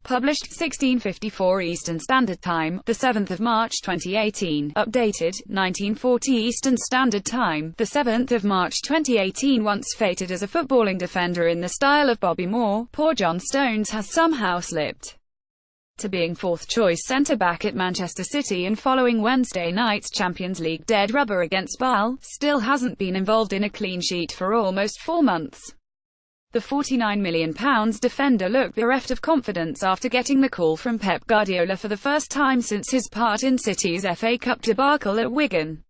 Published 1654 Eastern Standard Time, the 7th of March 2018. Updated 1940 Eastern Standard Time, the 7th of March 2018. Once fated as a footballing defender in the style of Bobby Moore, poor John Stones has somehow slipped to being fourth-choice centre-back at Manchester City, and following Wednesday night's Champions League dead rubber against Bâle, still hasn't been involved in a clean sheet for almost 4 months. The £49 million defender looked bereft of confidence after getting the call from Pep Guardiola for the first time since his part in City's FA Cup debacle at Wigan.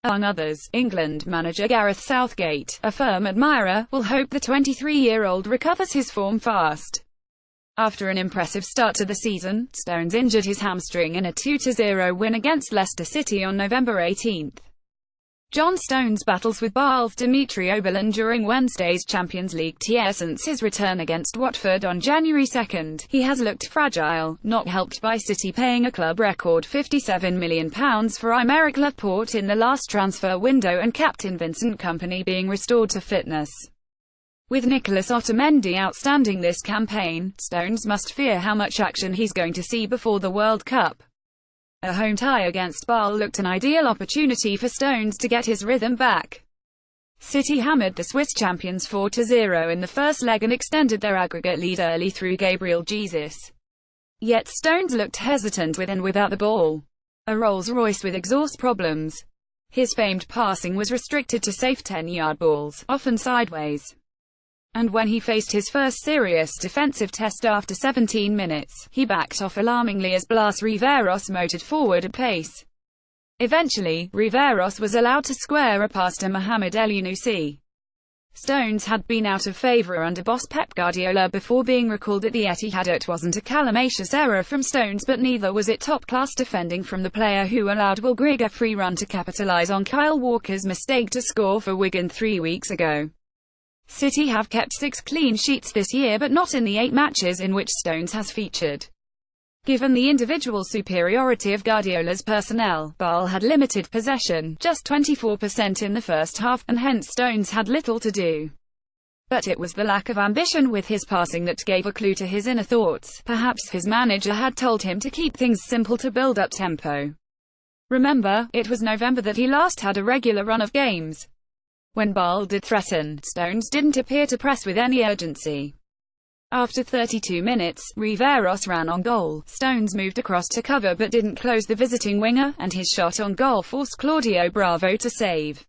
Among others, England manager Gareth Southgate, a firm admirer, will hope the 23-year-old recovers his form fast. After an impressive start to the season, Stones injured his hamstring in a 2-0 win against Leicester City on November 18. John Stones battles with Bâle's Dimitri Oberlin during Wednesday's Champions League tier. Since his return against Watford on January 2, he has looked fragile, not helped by City paying a club record £57 million for Aymeric Laporte in the last transfer window and captain Vincent Kompany being restored to fitness. With Nicolas Otamendi outstanding this campaign, Stones must fear how much action he's going to see before the World Cup. A home tie against Bâle looked an ideal opportunity for Stones to get his rhythm back. City hammered the Swiss champions 4-0 in the first leg and extended their aggregate lead early through Gabriel Jesus. Yet Stones looked hesitant with and without the ball. A Rolls Royce with exhaust problems. His famed passing was restricted to safe 10-yard balls, often sideways. And when he faced his first serious defensive test after 17 minutes, he backed off alarmingly as Blas Riveros motored forward at pace. Eventually, Riveros was allowed to square a pass to Mohamed Elyounoussi. Stones had been out of favour under boss Pep Guardiola before being recalled at the Etihad. It wasn't a calamitous error from Stones, but neither was it top-class defending from the player who allowed Will Grigg a free run to capitalise on Kyle Walker's mistake to score for Wigan 3 weeks ago. City have kept 6 clean sheets this year, but not in the 8 matches in which Stones has featured. Given the individual superiority of Guardiola's personnel, Bâle had limited possession, just 24% in the first half, and hence Stones had little to do. But it was the lack of ambition with his passing that gave a clue to his inner thoughts. Perhaps his manager had told him to keep things simple to build up tempo. Remember, it was November that he last had a regular run of games. When Bâle did threaten, Stones didn't appear to press with any urgency. After 32 minutes, Riveros ran on goal. Stones moved across to cover but didn't close the visiting winger, and his shot on goal forced Claudio Bravo to save.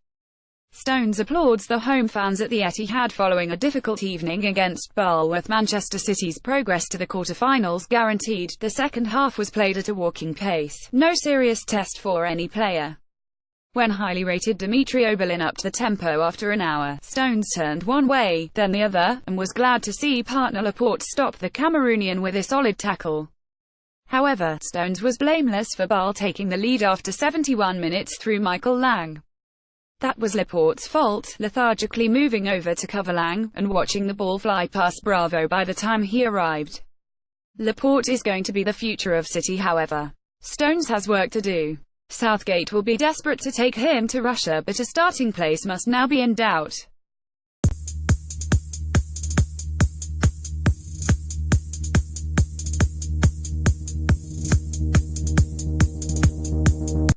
Stones applauds the home fans at the Etihad following a difficult evening against Bâle, with Manchester City's progress to the quarter-finals guaranteed. The second half was played at a walking pace, no serious test for any player. When highly rated Dimitri Oberlin upped the tempo after an hour, Stones turned one way, then the other, and was glad to see partner Laporte stop the Cameroonian with a solid tackle. However, Stones was blameless for Bâle taking the lead after 71 minutes through Michael Lang. That was Laporte's fault, lethargically moving over to cover Lang, and watching the ball fly past Bravo by the time he arrived. Laporte is going to be the future of City, however. Stones has work to do. Southgate will be desperate to take him to Russia, but a starting place must now be in doubt.